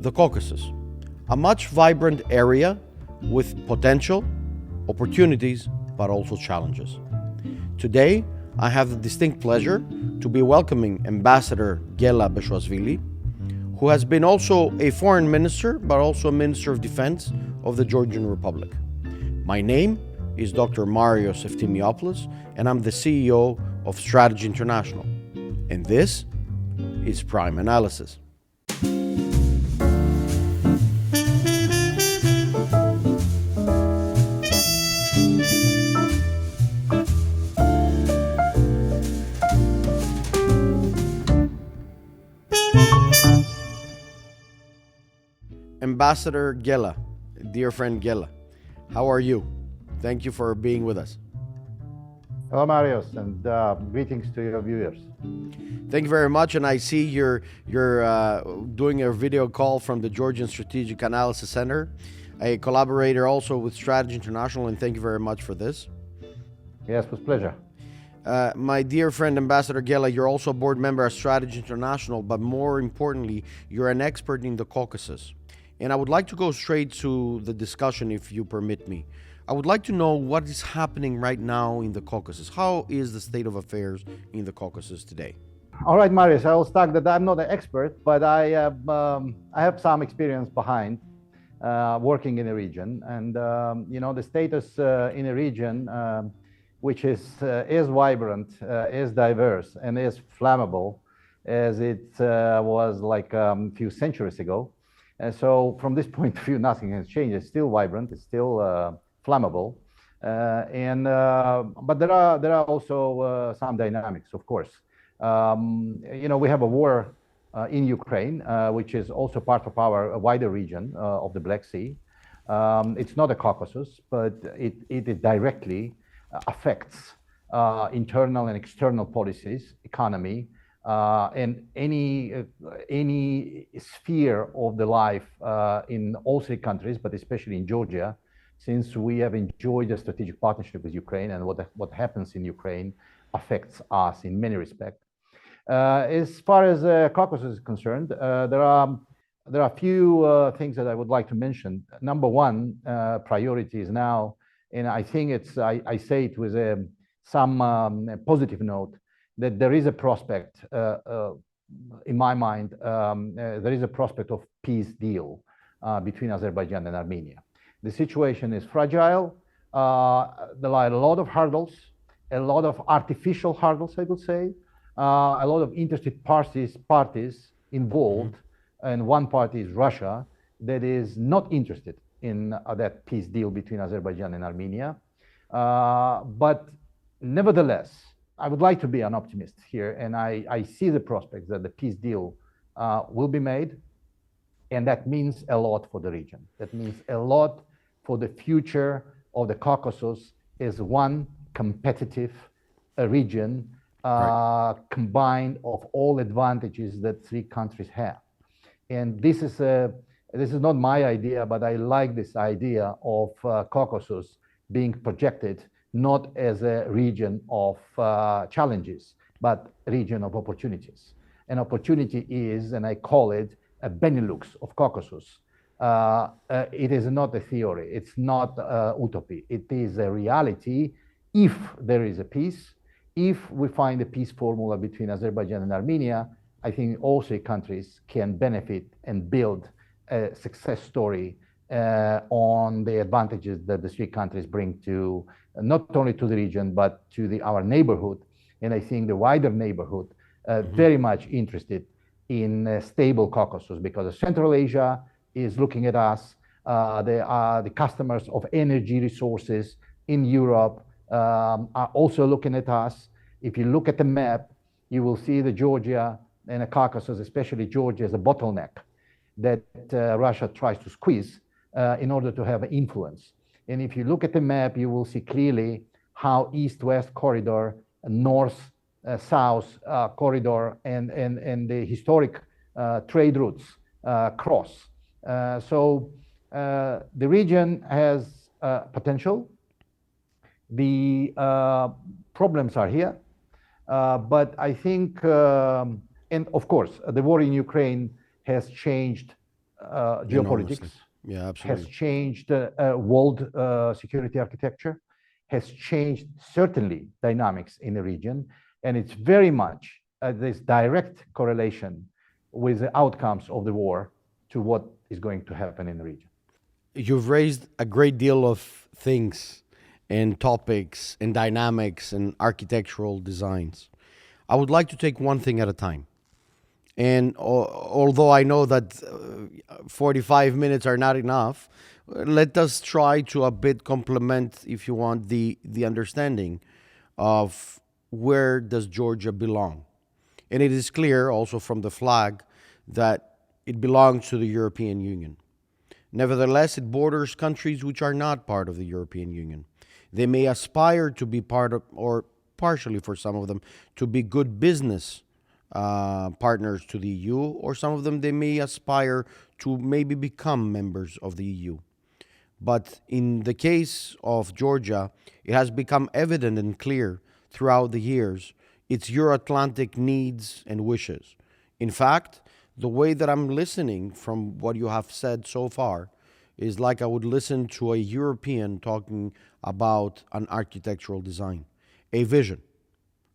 The Caucasus, a much vibrant area with potential, opportunities, but also challenges. Today, I have the distinct pleasure to be welcoming Ambassador Gela Bezhuashvili, who has been also a foreign minister, but also a minister of defense of the Georgian Republic. My name is Dr. Marios Eftimiopoulos, and I'm the CEO of Strategy International. And this is Prime Analysis. Ambassador Gela, dear friend Gela, how are you? Thank you for being with us. Hello, Marios, and greetings to your viewers. Thank you very much. And I see you're doing a video call from the Georgian Strategic Analysis Center, a collaborator also with Strategy International, and thank you very much for this. Yes, with pleasure. My dear friend Ambassador Gela, you're also a board member at Strategy International, but more importantly, you're an expert in the Caucasus. And I would like to go straight to the discussion, if you permit me. I would like to know what is happening right now in the Caucasus. How is the state of affairs in the Caucasus today? All right, Marius, I will start that I'm not an expert, but I have some experience behind working in the region. And, the status in a region which is vibrant, is diverse, and is flammable as it was like a few centuries ago. And so from this point of view, nothing has changed. It's still vibrant, it's still flammable. But there are also some dynamics, of course. We have a war in Ukraine, which is also part of our wider region of the Black Sea. It's not a Caucasus, but it directly affects internal and external policies, economy, and any sphere of the life in all three countries, but especially in Georgia, since we have enjoyed a strategic partnership with Ukraine, and what happens in Ukraine affects us in many respects. As far as Caucasus is concerned, there are a few things that I would like to mention. Number one, priority is now, and I think I say it with some positive note, that there is a prospect, in my mind, there is a prospect of peace deal between Azerbaijan and Armenia. The situation is fragile. There are a lot of hurdles, a lot of artificial hurdles, I would say, a lot of interested parties involved, and one party is Russia, that is not interested in that peace deal between Azerbaijan and Armenia. But nevertheless, I would like to be an optimist here, and I see the prospects that the peace deal will be made, and that means a lot for the region. That means a lot for the future of the Caucasus as one competitive region, right, combined of all advantages that three countries have. And this is not my idea, but I like this idea of Caucasus being projected not as a region of challenges, but a region of opportunities. An opportunity is, and I call it, a Benelux of Caucasus. It is not a theory, it's not utopia, it is a reality if there is a peace. If we find a peace formula between Azerbaijan and Armenia, I think all three countries can benefit and build a success story on the advantages that the three countries bring to not only to the region, but to our neighborhood. And I think the wider neighborhood very much interested in a stable Caucasus, because Central Asia is looking at us. They are the customers of energy resources in Europe, are also looking at us. If you look at the map, you will see the Georgia and the Caucasus, especially Georgia, as a bottleneck that Russia tries to squeeze in order to have influence. And if you look at the map, you will see clearly how east-west corridor, north-south corridor, and the historic trade routes cross. So the region has potential. The problems are here, but I think, and of course, the war in Ukraine has changed geopolitics, Yeah, has absolutely. changed world security architecture, has changed certainly dynamics in the region, and it's very much this direct correlation with the outcomes of the war to what is going to happen in the region. You've raised a great deal of things and topics and dynamics and architectural designs. I would like to take one thing at a time. And although I know that 45 minutes are not enough, let us try to a bit complement, if you want, the understanding of where does Georgia belong. And it is clear also from the flag that it belongs to the European Union. Nevertheless, it borders countries which are not part of the European Union. They may aspire to be part of, or partially for some of them, to be good business partners to the EU, or some of them they may aspire to maybe become members of the EU. But in the case of Georgia, it has become evident and clear throughout the years its Euro Atlantic needs and wishes. In fact, the way that I'm listening from what you have said so far is like I would listen to a European talking about an architectural design, a vision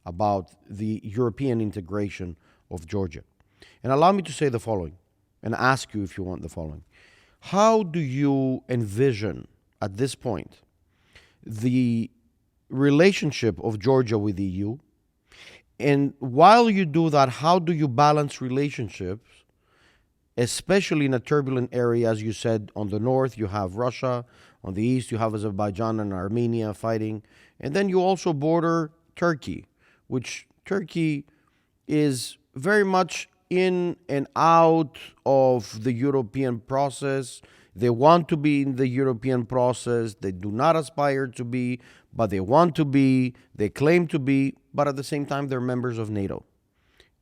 about the European integration of Georgia. And allow me to say the following and ask you if you want the following. How do you envision at this point the relationship of Georgia with the EU? And while you do that, how do you balance relationships, especially in a turbulent area? As you said, on the north you have Russia, on the east you have Azerbaijan and Armenia fighting, and then you also border Turkey, which Turkey is very much in and out of the European process. They want to be in the European process. They do not aspire to be, but they want to be. They claim to be, but at the same time, they're members of NATO.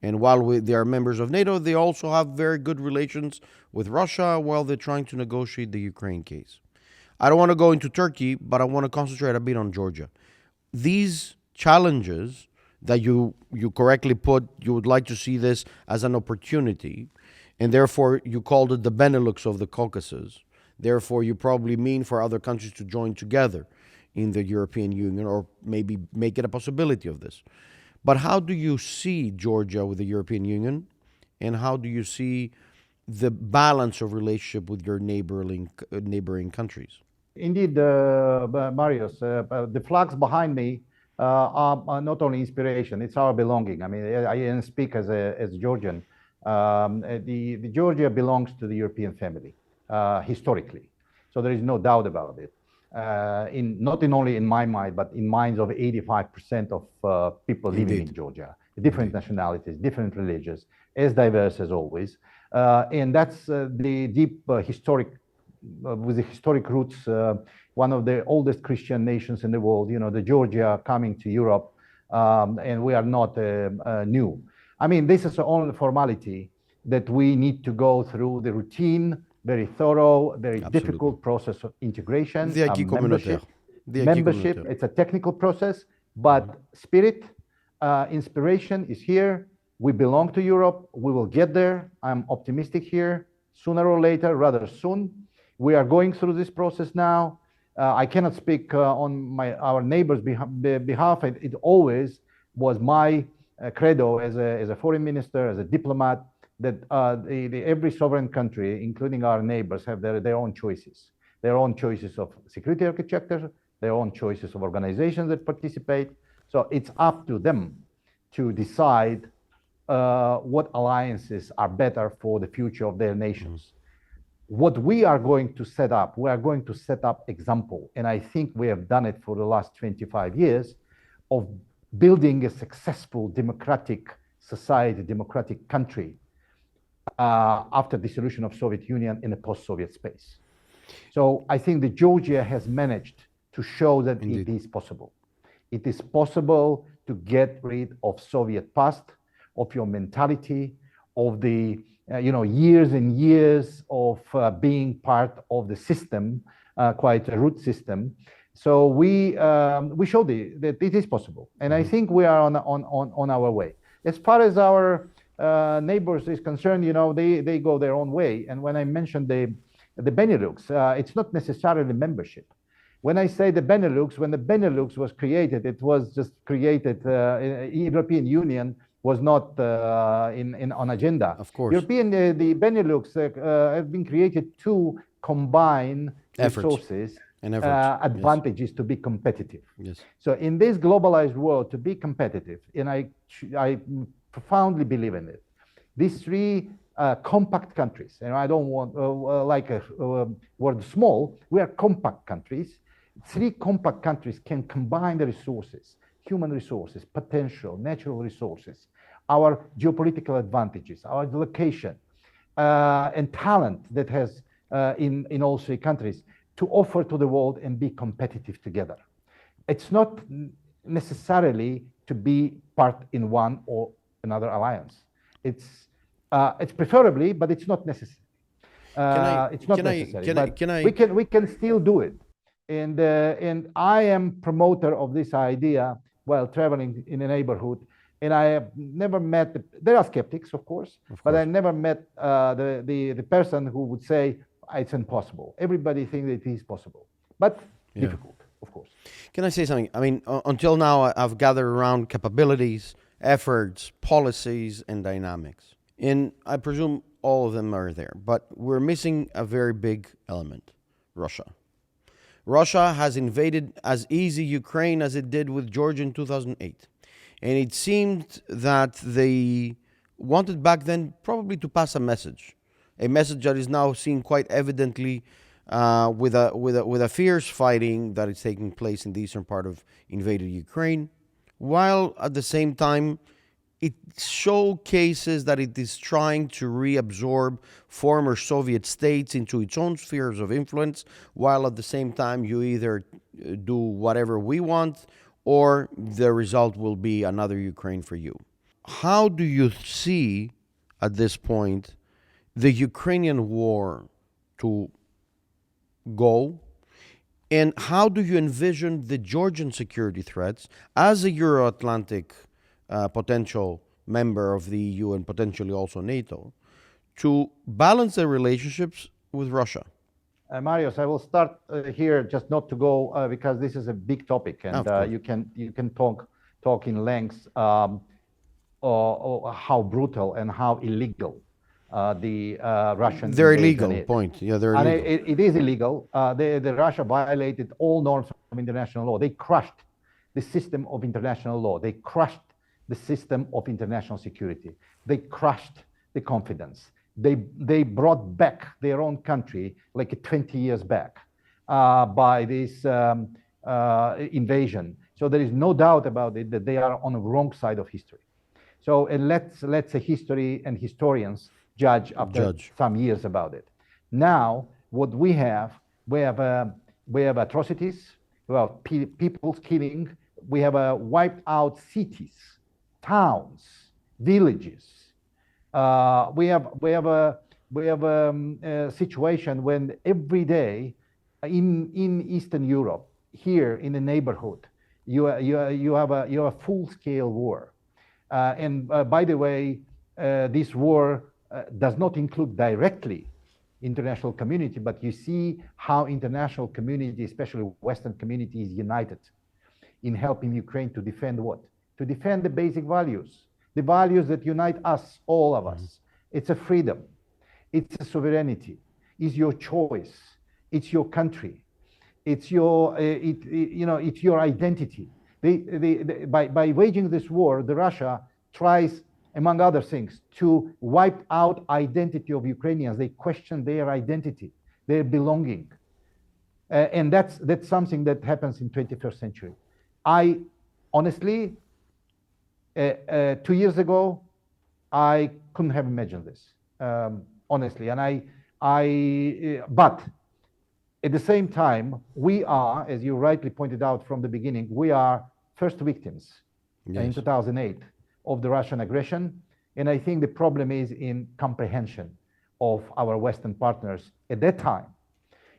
And while they are members of NATO, they also have very good relations with Russia while they're trying to negotiate the Ukraine case. I don't want to go into Turkey, but I want to concentrate a bit on Georgia. These challenges that you correctly put, you would like to see this as an opportunity, and therefore you called it the Benelux of the Caucasus. Therefore, you probably mean for other countries to join together in the European Union, or maybe make it a possibility of this. But how do you see Georgia with the European Union, and how do you see the balance of relationship with your neighboring countries? Indeed, Marius, the flags behind me are not only inspiration, it's our belonging. I mean, I speak as a Georgian. The Georgia belongs to the European family, historically. So there is no doubt about it. Not only in my mind, but in minds of 85% of people living in Georgia, different nationalities, different religions, as diverse as always. And that's the deep historic, with the historic roots, one of the oldest Christian nations in the world, the Georgia coming to Europe, and we are not new. I mean, this is only formality that we need to go through the routine, very thorough, very difficult process of integration, membership. Membership, it's a technical process, but spirit, inspiration is here. We belong to Europe. We will get there. I'm optimistic here, sooner or later, rather soon. We are going through this process now. I cannot speak on our neighbors' behalf. It always was my credo as a foreign minister, as a diplomat, that every sovereign country, including our neighbors, have their own choices of security architecture, their own choices of organizations that participate. So it's up to them to decide what alliances are better for the future of their nations. What we are going to set up, we are going to set up example, and I think we have done it for the last 25 years, of building a successful democratic society, democratic country after dissolution of Soviet Union in the post-Soviet space. So I think that Georgia has managed to show that it is possible. It is possible to get rid of Soviet past, of your mentality, of the years and years of being part of the system, quite a root system. So we showed that it is possible, and I think we are on our way. As far as our neighbors is concerned, they go their own way. And when I mentioned the Benelux, it's not necessarily membership. When I say the Benelux, when the Benelux was created, it was just created, European Union was not on agenda. Of course. The Benelux have been created to combine resources and advantages to be competitive. Yes. So in this globalized world, to be competitive, and I profoundly believe in it, these three compact countries, and I don't want like a word small, we are compact countries. Three compact countries can combine the resources, human resources, potential, natural resources, our geopolitical advantages, our location, and talent that has in all three countries to offer to the world and be competitive together. It's not necessarily to be part in one or another alliance. It's preferably, but it's not necessary. It's not necessary. We can still do it. And I am promoter of this idea while traveling in a neighborhood. And I have never met, there are skeptics, of course, but I never met the person who would say it's impossible. Everybody thinks it is possible, but difficult, of course. Can I say something? I mean, until now, I've gathered around capabilities, efforts, policies, and dynamics. And I presume all of them are there, but we're missing a very big element, Russia. Russia has invaded as easy Ukraine as it did with Georgia in 2008. And it seemed that they wanted back then probably to pass a message that is now seen quite evidently with a fierce fighting that is taking place in the eastern part of invaded Ukraine, while at the same time it showcases that it is trying to reabsorb former Soviet states into its own spheres of influence, while at the same time you either do whatever we want or the result will be another Ukraine for you. How do you see at this point the Ukrainian war to go? And how do you envision the Georgian security threats as a Euro-Atlantic potential member of the EU and potentially also NATO to balance their relationships with Russia? Marius, I will start here, just not to go because this is a big topic, and you can talk in length how brutal and how illegal the Russian. They're illegal. Point. Yeah, they're illegal. And it is illegal. The Russia violated all norms of international law. They crushed the system of international law. They crushed the system of international security. They crushed the confidence. They brought back their own country like 20 years back by this invasion. So there is no doubt about it that they are on the wrong side of history. So let's say history and historians judge after some years about it. Now, what we have atrocities, people's killing. We have wiped out cities, towns, villages. We have a situation when every day in Eastern Europe, here in the neighborhood, you have a full-scale war. And by the way, this war does not include directly international community, but you see how international community, especially Western community, is united in helping Ukraine to defend what? To defend the basic values, the values that unite us, all of us. It's a freedom, it's a sovereignty, it's your choice, it's your country, it's your, it's your identity. By waging this war, the Russia tries, among other things, to wipe out identity of Ukrainians. They question their identity, their belonging. And that's something that happens in 21st century. I honestly, 2 years ago, I couldn't have imagined this, honestly. And but at the same time, we are, as you rightly pointed out from the beginning, we are first victims in 2008 of the Russian aggression. And I think the problem is in comprehension of our Western partners at that time,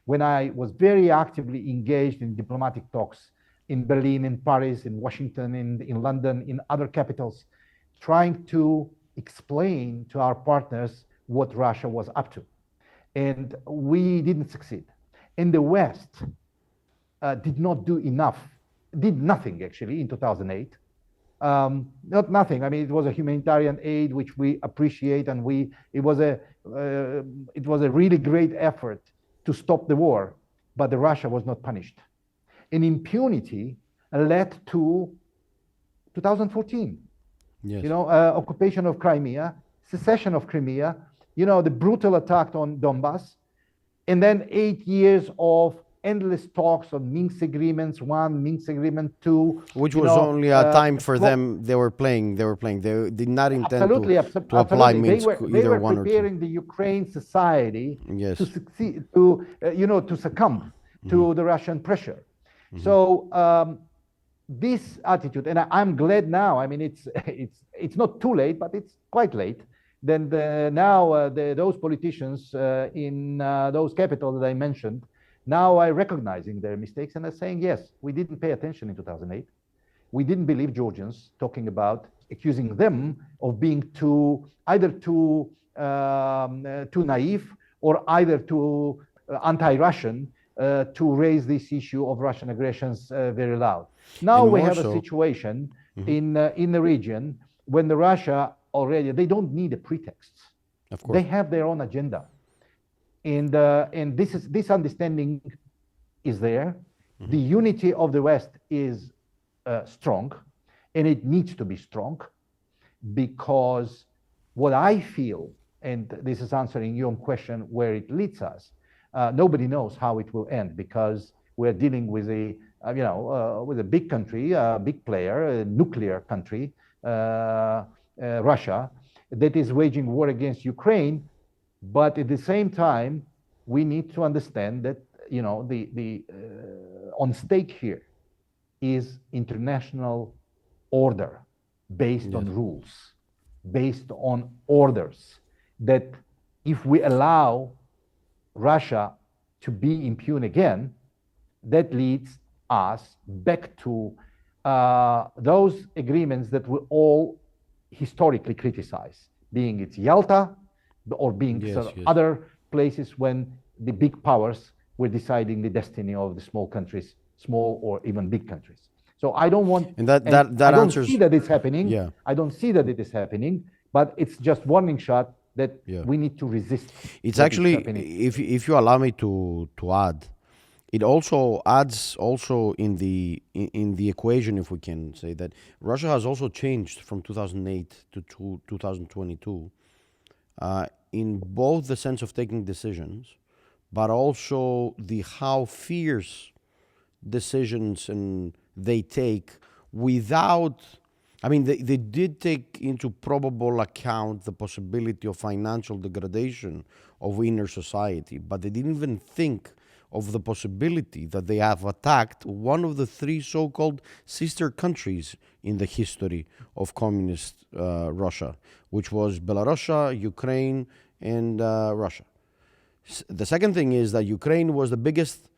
when I was very actively engaged in diplomatic talks in Berlin, in Paris, in Washington, in London, in other capitals, trying to explain to our partners what Russia was up to. And we didn't succeed. And the West did not do enough, did nothing actually in 2008. Not nothing. I mean, it was a humanitarian aid which we appreciate, and it was a really great effort to stop the war, but the Russia was not punished. And impunity led to 2014. Yes. Occupation of Crimea, secession of Crimea, the brutal attack on Donbass, and then 8 years of endless talks on Minsk agreements 1, Minsk agreement 2. Which was only a time for them. They were playing. They did not intend to apply Minsk they were one or two. preparing the Ukraine society Yes. to succeed, to succumb to the Russian pressure. So this attitude, and I'm glad now. I mean, it's not too late, but it's quite late. Then now those politicians in those capitals that I mentioned now are recognizing their mistakes and are saying, yes, we didn't pay attention in 2008. We didn't believe Georgians talking about accusing them of being either too naive or either too anti-Russian to raise this issue of Russian aggressions very loud. Now we have a situation in the region when the Russia already, they don't need a pretext. Of course. They have their own agenda. And this understanding is there. The unity of the West is strong, and it needs to be strong, because what I feel, and this is answering your question where it leads us, nobody knows how it will end, because we're dealing with with a big country, a big player, a nuclear country, Russia, that is waging war against Ukraine. But at the same time, we need to understand that the on stake here is international order based on rules, based on orders. That if we allow Russia to be impune again, that leads us back to those agreements that we all historically criticize, being it's Yalta, or being other places when the big powers were deciding the destiny of the small countries, small or even big countries. So I don't want, and that I don't answers. see that it's happening. Yeah. I don't see that it is happening, but it's just warning shot that we need to resist. It's actually, if you allow me to add, it also adds in the equation, if we can say that, Russia has also changed from 2008 to 2022. In both the sense of taking decisions, but also how fierce decisions and they take without, I mean, they did take into probable account the possibility of financial degradation of inner society, but they didn't even think of the possibility that they have attacked one of the 3 so-called sister countries in the history of communist Russia, which was Belarus, Ukraine, and Russia. The second thing is that Ukraine was the biggest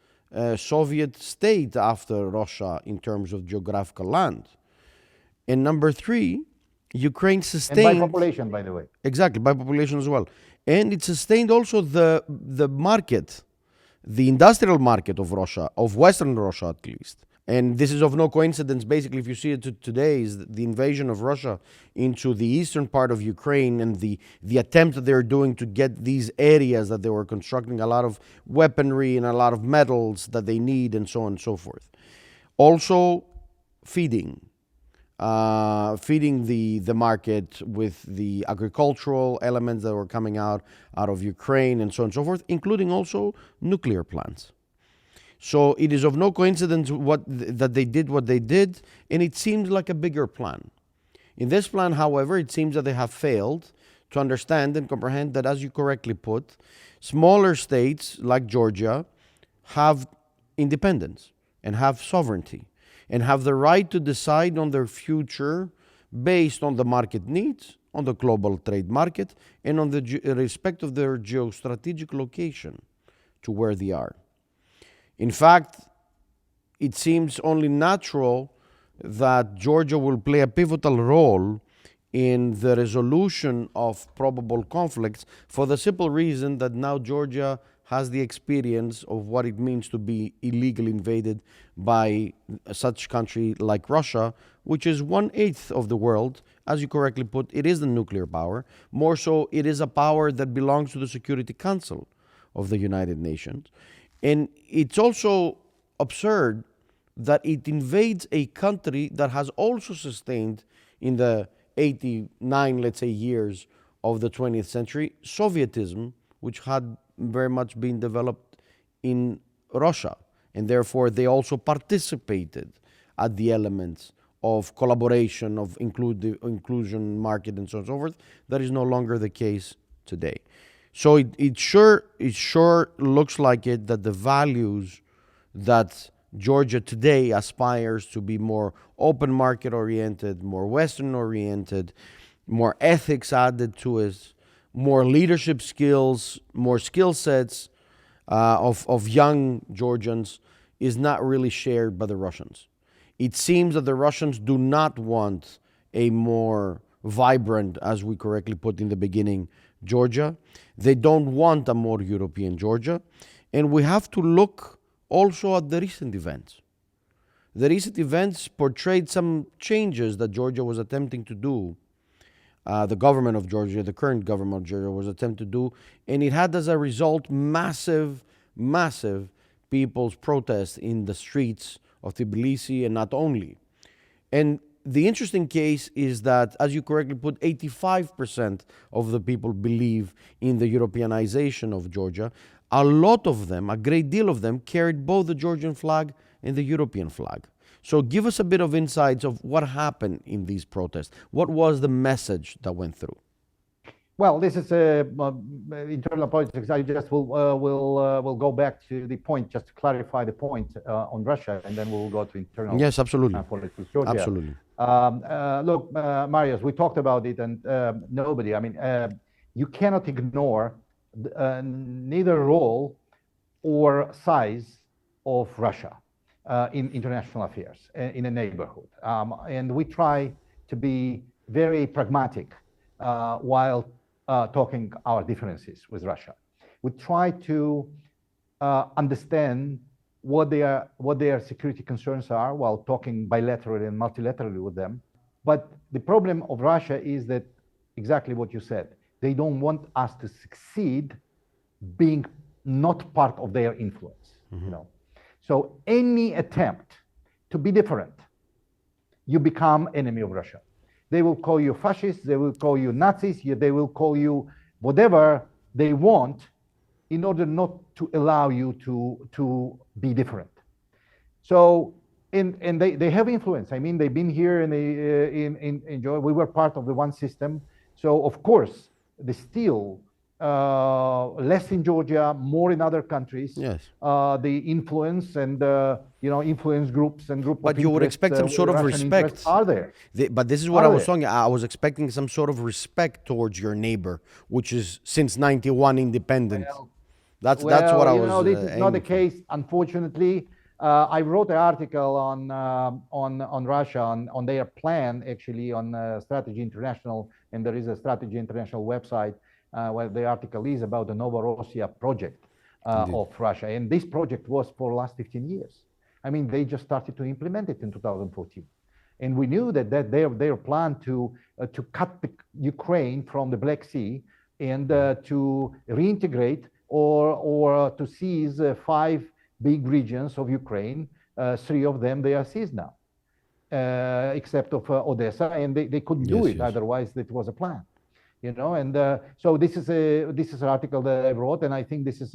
Soviet state after Russia in terms of geographical land. And number 3, Ukraine sustained... And by population, by the way. Exactly, by population as well. And it sustained also the market, the industrial market of Russia, of Western Russia at least. And this is of no coincidence. Basically, if you see it today, is the invasion of Russia into the eastern part of Ukraine and the attempt that they're doing to get these areas that they were constructing a lot of weaponry and a lot of metals that they need and so on and so forth. Also, feeding the market with the agricultural elements that were coming out of Ukraine and so on and so forth, including also nuclear plants. So it is of no coincidence that they did what they did, and it seems like a bigger plan. In this plan, however, it seems that they have failed to understand and comprehend that, as you correctly put, smaller states like Georgia have independence and have sovereignty and have the right to decide on their future based on the market needs, on the global trade market, and on the respect of their geostrategic location to where they are. In fact, it seems only natural that Georgia will play a pivotal role in the resolution of probable conflicts, for the simple reason that now Georgia has the experience of what it means to be illegally invaded by such country like Russia, which is 1/8 of the world. As you correctly put, it is the nuclear power. More so, it is a power that belongs to the Security Council of the United Nations. And it's also absurd that it invades a country that has also sustained, in the 89, let's say, years of the 20th century, Sovietism, which had very much been developed in Russia. And therefore, they also participated at the elements of collaboration, of inclusion, market, and so on and so forth. That is no longer the case today. So it sure looks like it that the values that Georgia today aspires to be more open market oriented, more Western oriented, more ethics added to it, more leadership skills, more skill sets of young Georgians, is not really shared by the Russians. It seems that the Russians do not want a more vibrant, as we correctly put in the beginning, Georgia. They don't want a more European Georgia. And we have to look also at the recent events. The recent events portrayed some changes that Georgia was attempting to do. The government of Georgia, the current government of Georgia, was attempting to do, and it had as a result massive people's protests in the streets of Tbilisi, and not only. And the interesting case is that, as you correctly put, 85% of the people believe in the Europeanization of Georgia. A lot of them, a great deal of them, carried both the Georgian flag and the European flag. So give us a bit of insights of what happened in these protests. What was the message that went through? Well, this is internal politics. I just will go back to the point, just to clarify the point on Russia, and then we'll go to internal. Yes, absolutely. Politics. Georgia. Absolutely. Look, Marius, we talked about it, and nobody. I mean, you cannot ignore neither role or size of Russia in international affairs in a neighborhood, and we try to be very pragmatic while talking our differences with Russia. We try to understand what their security concerns are while talking bilaterally and multilaterally with them. But the problem of Russia is that exactly what you said. They don't want us to succeed being not part of their influence. Mm-hmm. You know, so any attempt to be different, you become enemy of Russia. They will call you fascists, they will call you Nazis, they will call you whatever they want in order not to allow you to be different. So, and they have influence. I mean, they've been here in Georgia. We were part of the one system. So, of course, they still less in Georgia, more in other countries. Yes. The influence and influence groups and group. But you would expect some sort of respect. Are there? But this is what I was saying. I was expecting some sort of respect towards your neighbor, which is since '91 independent. That's what I was. This is not the case, unfortunately. I wrote an article on Russia on their plan, actually, on Strategy International, and there is a Strategy International website. Where the article is about the Novorossiya project of Russia. And this project was for the last 15 years. I mean, they just started to implement it in 2014. And we knew that their plan to cut the Ukraine from the Black Sea and to reintegrate or to seize 5 big regions of Ukraine, 3 of them they are seized now, except of Odessa, and they couldn't do it, otherwise it was a plan. You know, and so this is an article that I wrote, and I think this is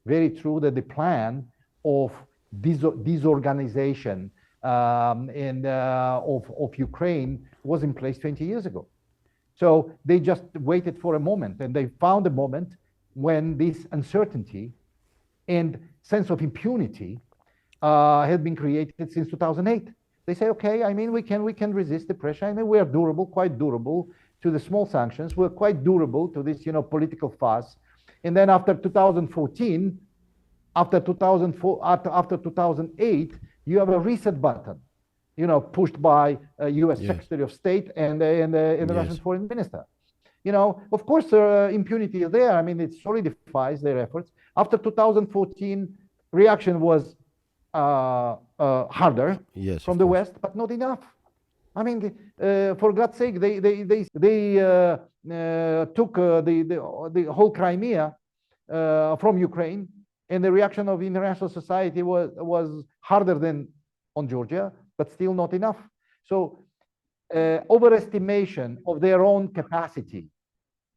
very true that the plan of disorganization of Ukraine was in place 20 years ago. So they just waited for a moment, and they found a moment when this uncertainty and sense of impunity had been created since 2008. They say, okay, I mean, we can resist the pressure. I mean, we are durable, quite durable to the small sanctions. We're quite durable to this, political fuss. And then after 2014, after 2008, you have a reset button. pushed by U.S. Yes. Secretary of State and the Yes. Russian Foreign Minister. Of course, impunity is there. I mean, it solidifies their efforts. After 2014, reaction was harder Yes, from of the course. West, but not enough. I mean, for God's sake, they took the whole Crimea from Ukraine, and the reaction of international society was harder than on Georgia, but still not enough. So overestimation of their own capacity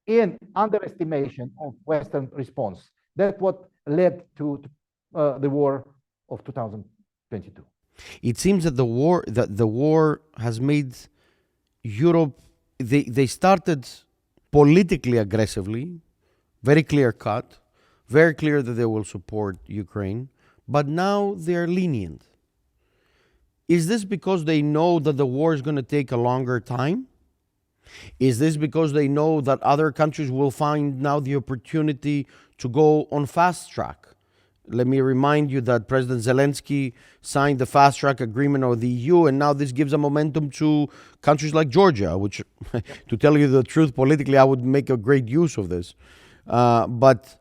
and underestimation of Western response. That's what led to the war of 2022. It seems that the war has made Europe. They started politically aggressively, very clear cut, very clear that they will support Ukraine, but now they're lenient. Is this because they know that the war is going to take a longer time? Is this because they know that other countries will find now the opportunity to go on fast track? Let me remind you that President Zelensky signed the fast track agreement of the EU, and now this gives a momentum to countries like Georgia, which, to tell you the truth, politically, I would make a great use of this. But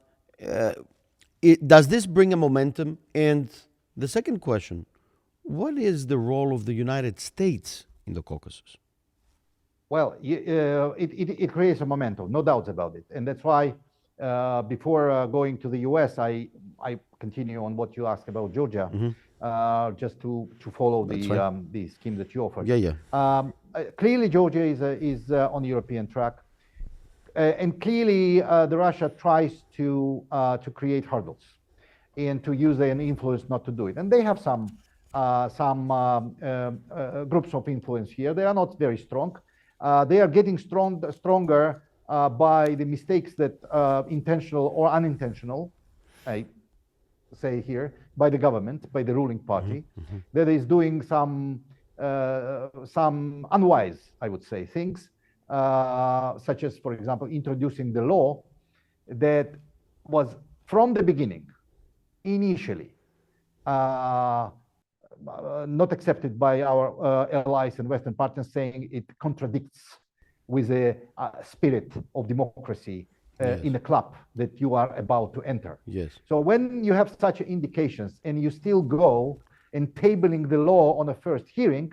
does this bring a momentum? And the second question, what is the role of the United States in the Caucasus? Well, it creates a momentum, no doubts about it. And that's why before going to the US, I continue on what you asked about Georgia, just to follow the scheme that you offered. Yeah. Clearly, Georgia is on the European track. And clearly, the Russia tries to create hurdles and to use their influence not to do it. And they have some groups of influence here. They are not very strong. They are getting stronger by the mistakes that intentional or unintentional, I say here, by the government, by the ruling party, that is doing some unwise, I would say, things, such as, for example, introducing the law that was from the beginning, initially, not accepted by our allies and Western partners, saying it contradicts with the spirit of democracy in a club that you are about to enter. Yes. So when you have such indications and you still go and tabling the law on a first hearing,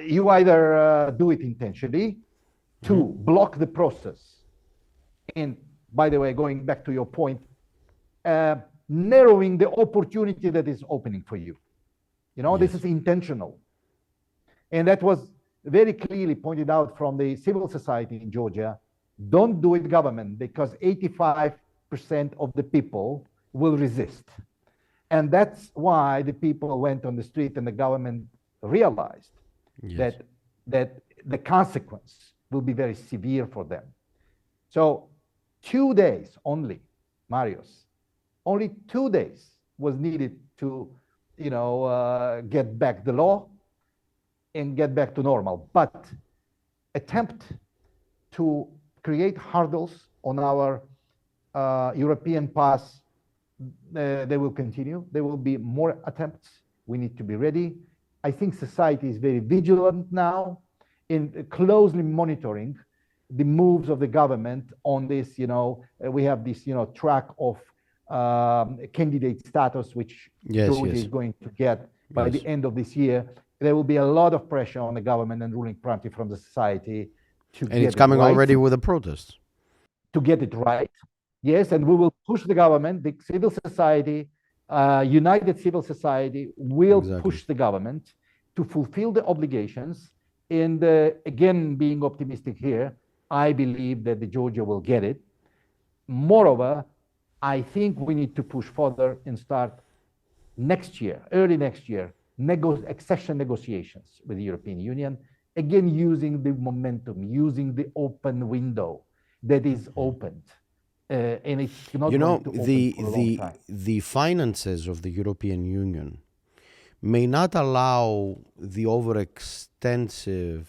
you either do it intentionally to block the process. And by the way, going back to your point, narrowing the opportunity that is opening for you. This is intentional. And that was very clearly pointed out from the civil society in Georgia. Don't do it, government, because 85% of the people will resist. And that's why the people went on the street, and the government realized that the consequence will be very severe for them. So 2 days only, Marius, only 2 days was needed to, get back the law and get back to normal. But attempt to create hurdles on our European path, they will continue. There will be more attempts. We need to be ready. I think society is very vigilant now in closely monitoring the moves of the government on this. We have this, track of candidate status, which Georgia is going to get by the end of this year. There will be a lot of pressure on the government and ruling party from the society to and it's coming already with a protest. To get it right. Yes, and we will push the government, the civil society, united civil society will push the government to fulfill the obligations. And again, being optimistic here, I believe that the Georgia will get it. Moreover, I think we need to push further and start next year, early next year, accession negotiations with the European Union, again, using the momentum, using the open window that is opened. And it's not going to open for a long time. The finances of the European Union may not allow the overextensive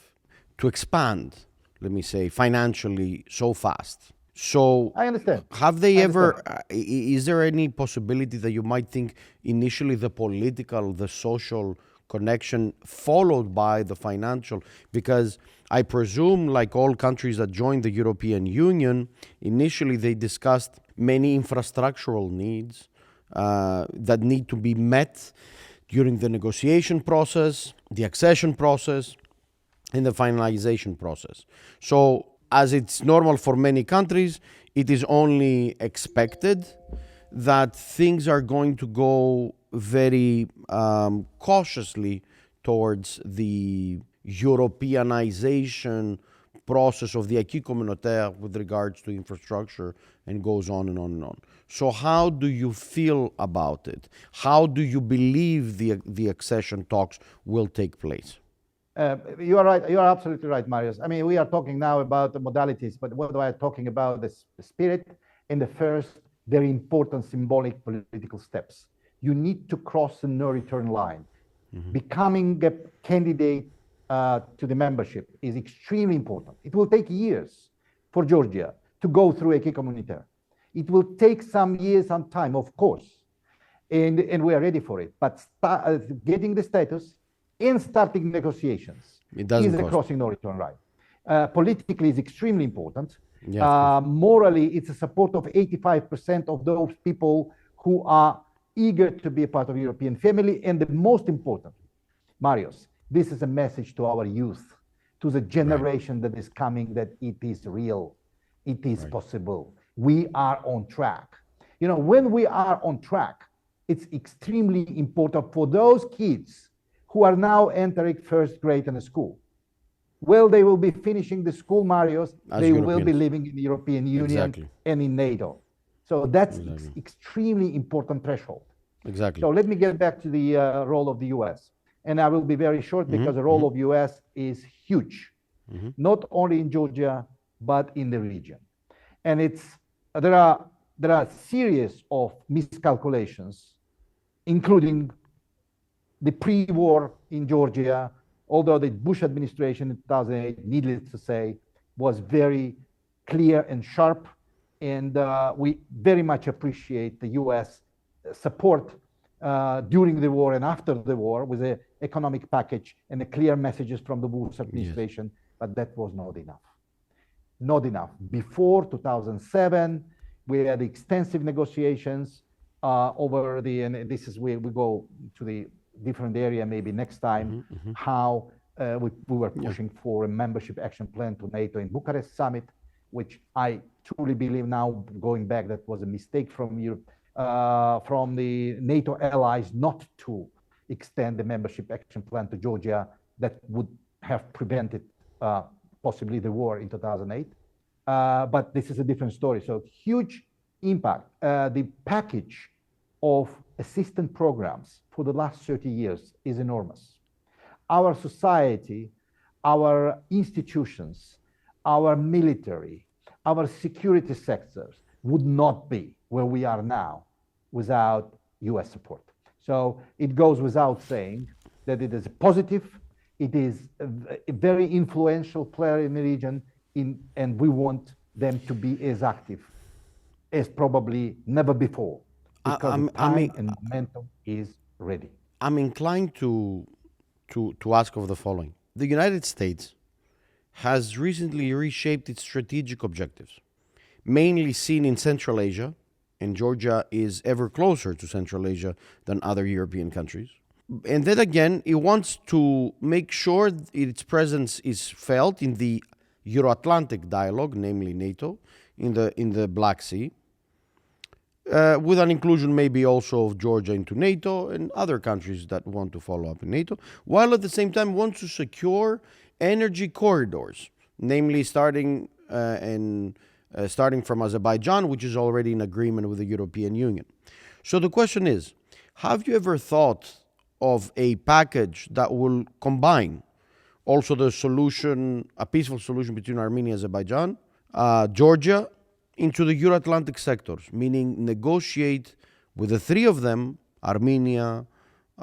to expand, let me say, financially so fast. So I understand. Have they ever, is there any possibility that you might think initially the political, the social connection followed by the financial, because I presume, like all countries that joined the European Union, initially they discussed many infrastructural needs that need to be met during the negotiation process, the accession process, and the finalization process. So, as it's normal for many countries, it is only expected that things are going to go very cautiously towards the Europeanization process of the acquis communautaire with regards to infrastructure, and goes on and on and on. So how do you feel about it? How do you believe the accession talks will take place? You are right. You are absolutely right, Marius. I mean, we are talking now about the modalities, but what we are talking about the spirit and the first very important symbolic political steps. You need to cross the no-return line. Becoming a candidate to the membership is extremely important. It will take years for Georgia to go through acquis communautaire. It will take some years, some time, of course, and we are ready for it. But getting the status and starting negotiations is a crossing no-return line. Politically, is extremely important. Morally, it's a support of 85% of those people who are eager to be a part of the European family. And the most important, Marius, this is a message to our youth, to the generation that is coming, that it is real, it is possible. We are on track. You know, when we are on track, it's extremely important for those kids who are now entering first grade in a school. Well, they will be finishing the school, Marius. They will be living in the European Union and in NATO. So that's extremely important threshold. So let me get back to the role of the US. And I will be very short because the role of US is huge, not only in Georgia, but in the region. And there are a series of miscalculations, including the pre-war in Georgia, although the Bush administration in 2008, needless to say, was very clear and sharp. And we very much appreciate the US support during the war and after the war with the economic package and the clear messages from the Bush administration, but that was not enough. Not enough. Before 2007, we had extensive negotiations over and this is where we go to the different area maybe next time, how we were pushing for a membership action plan to NATO in Bucharest summit, which I truly believe now, going back, that was a mistake from Europe, from the NATO allies not to extend the membership action plan to Georgia. That would have prevented possibly the war in 2008. But this is a different story. So huge impact. The package of assistance programs for the last 30 years is enormous. Our society, our institutions, our military, our security sectors would not be where we are now without US support. So it goes without saying that it is a positive, it is a very influential player in the region, and we want them to be as active as probably never before, because the time and momentum is ready. I'm inclined to ask of the following. The United States has recently reshaped its strategic objectives, mainly seen in Central Asia, and Georgia is ever closer to Central Asia than other European countries. And then again, it wants to make sure its presence is felt in the Euro-Atlantic dialogue, namely NATO, in the Black Sea, with an inclusion maybe also of Georgia into NATO and other countries that want to follow up in NATO, while at the same time wants to secure energy corridors, namely starting from Azerbaijan, which is already in agreement with the European Union. So the question is, have you ever thought of a package that will combine also the solution, a peaceful solution between Armenia and Azerbaijan, Georgia, into the Euro-Atlantic sectors, meaning negotiate with the three of them, Armenia,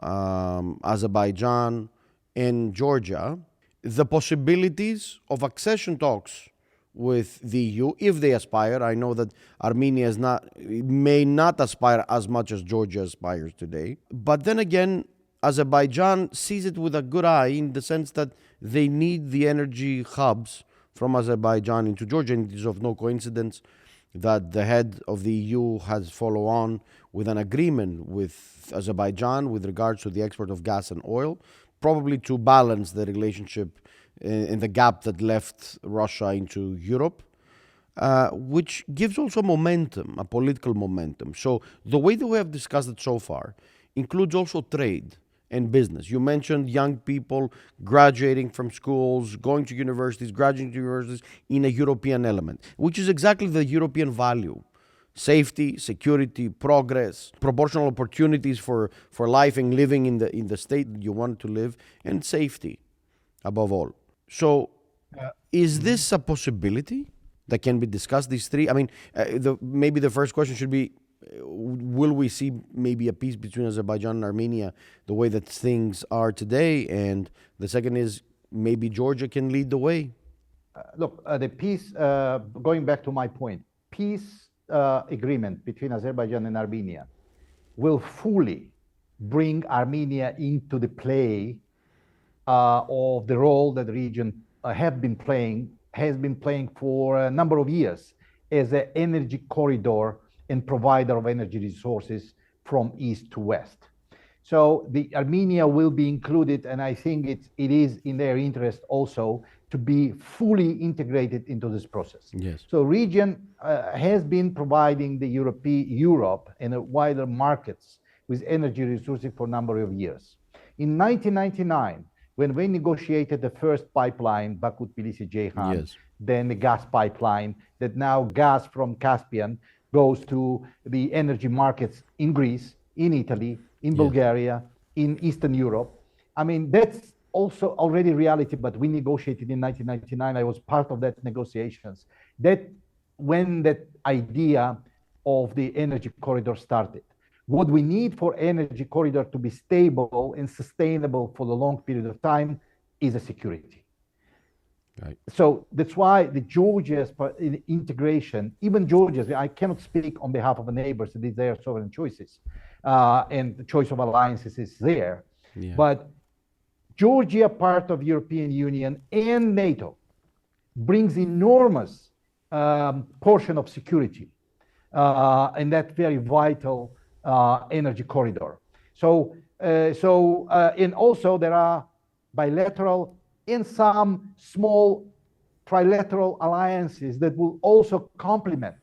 Azerbaijan, and Georgia, the possibilities of accession talks with the EU, if they aspire. I know that Armenia may not aspire as much as Georgia aspires today. But then again, Azerbaijan sees it with a good eye in the sense that they need the energy hubs from Azerbaijan into Georgia. And it is of no coincidence that the head of the EU has followed on with an agreement with Azerbaijan with regards to the export of gas and oil, probably to balance the relationship in the gap that left Russia into Europe, which gives also momentum, a political momentum. So the way that we have discussed it so far includes also trade and business. You mentioned young people graduating from schools, going to universities, graduating to universities in a European element, which is exactly the European value. Safety, security, progress, proportional opportunities for life and living in the state you want to live, and safety above all. So is this a possibility that can be discussed, these three? I mean, maybe the first question should be, will we see maybe a peace between Azerbaijan and Armenia the way that things are today? And the second is, maybe Georgia can lead the way. Look, the peace, going back to my point, peace agreement between Azerbaijan and Armenia will fully bring Armenia into the play of the role that the region has been playing for a number of years as an energy corridor and provider of energy resources from east to west. So the Armenia will be included, and I think it is in their interest also to be fully integrated into this process. Yes. So region has been providing the Europe and the wider markets with energy resources for a number of years. In 1999, when we negotiated the first pipeline, Baku-Tbilisi-Ceyhan, Yes. then the gas pipeline, that now gas from Caspian goes to the energy markets in Greece, in Italy, in Bulgaria, in Eastern Europe. I mean, that's also already reality, but we negotiated in 1999. I was part of that negotiations. That when that idea of the energy corridor started. What we need for energy corridor to be stable and sustainable for the long period of time is a security. Right. So that's why the Georgia's integration, even Georgia's, I cannot speak on behalf of the neighbors, it is their sovereign choices, and the choice of alliances is there. Yeah. But Georgia, part of European Union and NATO, brings enormous portion of security in that very vital energy corridor. And also there are bilateral and some small trilateral alliances that will also complement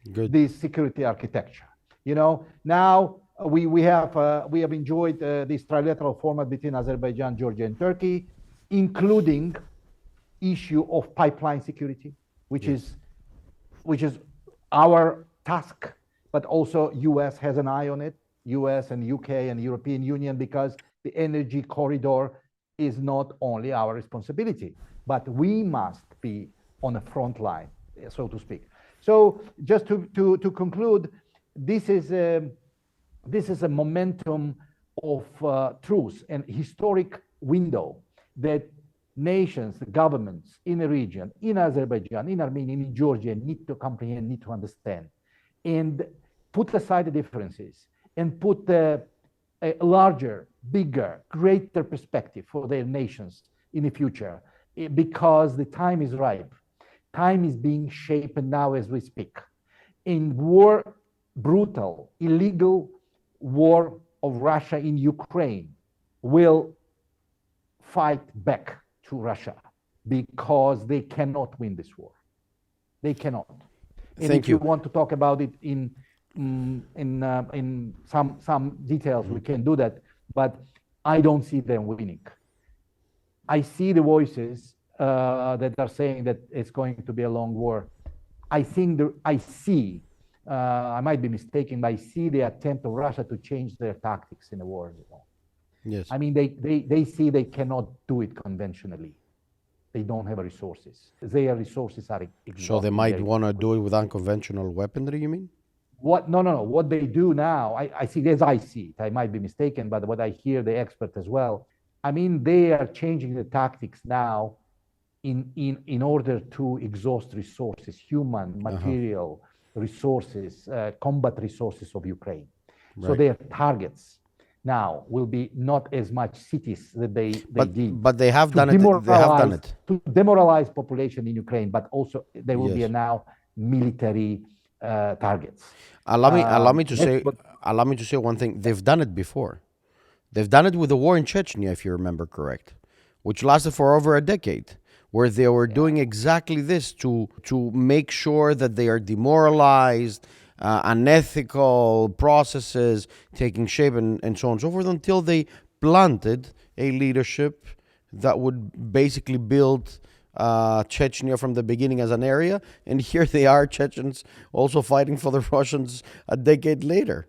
this security architecture. You know, now we have enjoyed this trilateral format between Azerbaijan, Georgia, and Turkey, including issue of pipeline security, which is our task, but also US has an eye on it, US and UK and European Union, because the energy corridor is not only our responsibility, but we must be on the front line, so to speak. So just to conclude, this is a momentum of truth and historic window that nations, governments in the region, in Azerbaijan, in Armenia, in Georgia, need to comprehend, need to understand, and put aside the differences and put a larger, bigger, greater perspective for their nations in the future, because the time is ripe. Time is being shaped now as we speak. In war, brutal, illegal war of Russia in Ukraine will fight back to Russia because they cannot win this war. They cannot. And Thank if you want to talk about it in some details, we can do that, but I don't see them winning. I see the voices that are saying that it's going to be a long war. I might be mistaken, but I see the attempt of Russia to change their tactics in the war. Yes. I mean, they see they cannot do it conventionally. They don't have resources. Their resources are exhausted. So they might want to do it with unconventional weaponry, you mean? No. What they do now, I see, as I see it, I might be mistaken, but what I hear the expert as well, I mean, they are changing the tactics now in order to exhaust resources, human, material resources, combat resources of Ukraine. Right. So their targets now will be not as much cities that they did. But they have done it. They have done it to demoralize population in Ukraine, but also there will be now military targets. Allow me to say one thing. They've done it before. They've done it with the war in Chechnya, if you remember correct, which lasted for over a decade, where they were doing exactly this to make sure that they are demoralized, unethical processes taking shape, and so on and so forth, until they planted a leadership that would basically build Chechnya from the beginning as an area. And here they are, Chechens, also fighting for the Russians a decade later.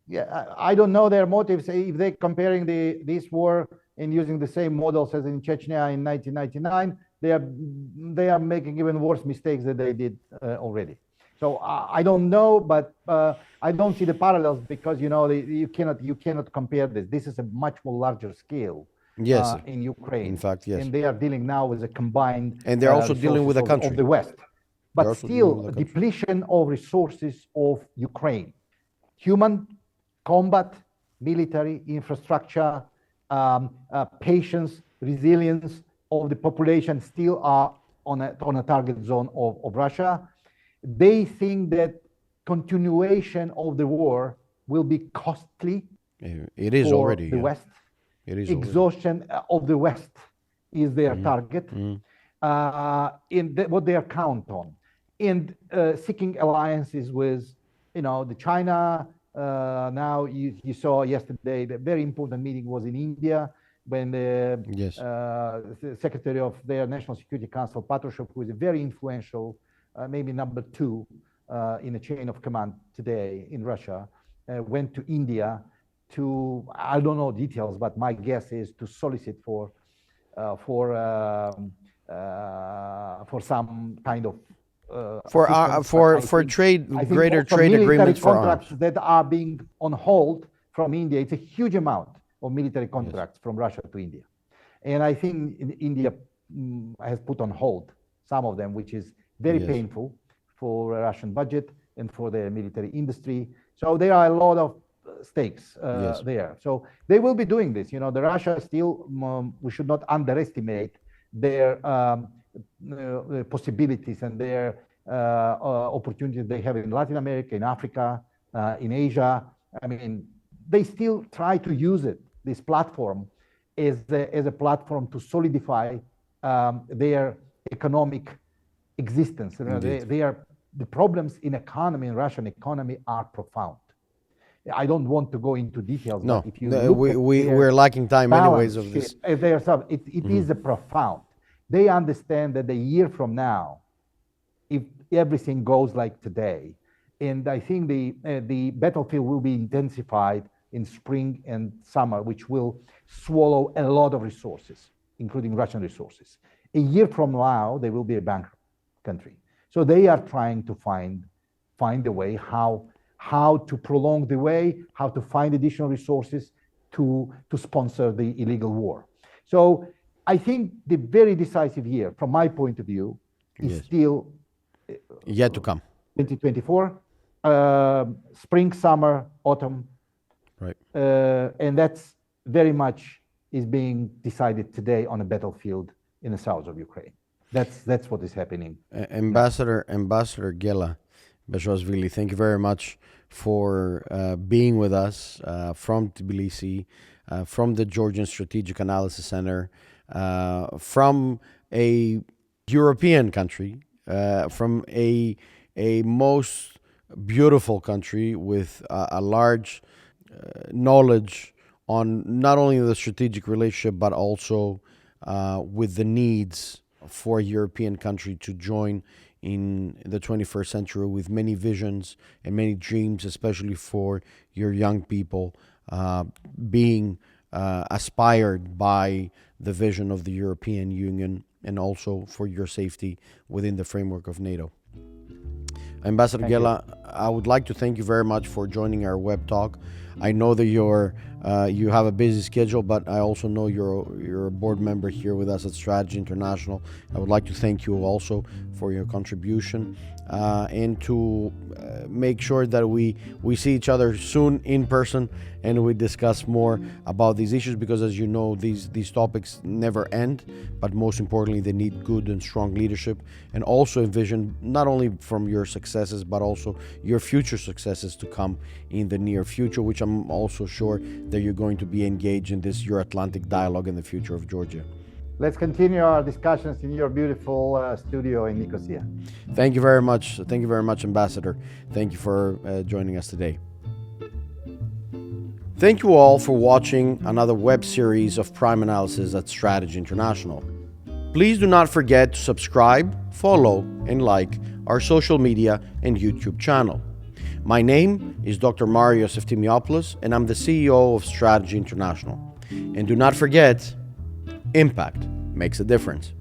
Yeah, I don't know their motives. If they're comparing this war and using the same models as in Chechnya in 1999, they are making even worse mistakes than they did already. So I don't know, but I don't see the parallels because you cannot compare this. This is a much more larger scale. Yes, in Ukraine. In fact, yes. And they are dealing now with a combined. And they're also dealing with a country of the West, but still depletion of resources of Ukraine, human, combat, military infrastructure, patience, resilience of the population still are on a target zone of Russia. They think that continuation of the war will be costly. It is for already the West. It is exhaustion of the West is their target. What they are count on, and seeking alliances with, the China. Now you saw yesterday the very important meeting was in India when the Secretary of their National Security Council, Patrushev, who is a very influential, maybe number 2 in the chain of command today in Russia, went to India to, I don't know details, but my guess is to solicit for some kind of for trade, greater trade agreements for contracts arms that are being on hold from India. It's a huge amount of military contracts from Russia to India, and I think India has put on hold some of them, which is very painful for the Russian budget and for the military industry. So there are a lot of stakes there. So they will be doing this. The Russia still, we should not underestimate their possibilities and their opportunities they have in Latin America, in Africa, in Asia. I mean, they still try to use this platform as a platform to solidify their economic existence. The problems in Russian economy are profound. I don't want to go into details. No, but if you we're lacking time anyways of this. It is a profound. They understand that a year from now, if everything goes like today, and I think the battlefield will be intensified in spring and summer, which will swallow a lot of resources, including Russian resources. A year from now, they will be a bankrupt country. So they are trying to find a way how to prolong the way, how to find additional resources to sponsor the illegal war. So I think the very decisive year, from my point of view, is still yet to come. 2024, spring, summer, autumn. Right. And that's very much is being decided today on a battlefield in the south of Ukraine. That's what is happening. Ambassador Gela Bezhuashvili, thank you very much for being with us from Tbilisi, from the Georgian Strategic Analysis Center, from a European country, from a most beautiful country with a large knowledge on not only the strategic relationship, but also with the needs for a European country to join in the 21st century with many visions and many dreams, especially for your young people, being aspired by the vision of the European Union and also for your safety within the framework of NATO. Ambassador Gela, I would like to thank you very much for joining our web talk. I know that you have a busy schedule, but I also know you're a board member here with us at Strategy International. I would like to thank you also for your contribution. and to make sure that we see each other soon in person and we discuss more about these issues, because as you know, these topics never end, but most importantly they need good and strong leadership, and also envision not only from your successes but also your future successes to come in the near future, which I'm also sure that you're going to be engaged in this Euro-Atlantic dialogue in the future of Georgia. Let's continue our discussions in your beautiful studio in Nicosia. Thank you very much. Thank you very much, Ambassador. Thank you for joining us today. Thank you all for watching another web series of Prime Analysis at Strategy International. Please do not forget to subscribe, follow, and like our social media and YouTube channel. My name is Dr. Marios Eftimiopoulos, and I'm the CEO of Strategy International. And do not forget, impact makes a difference.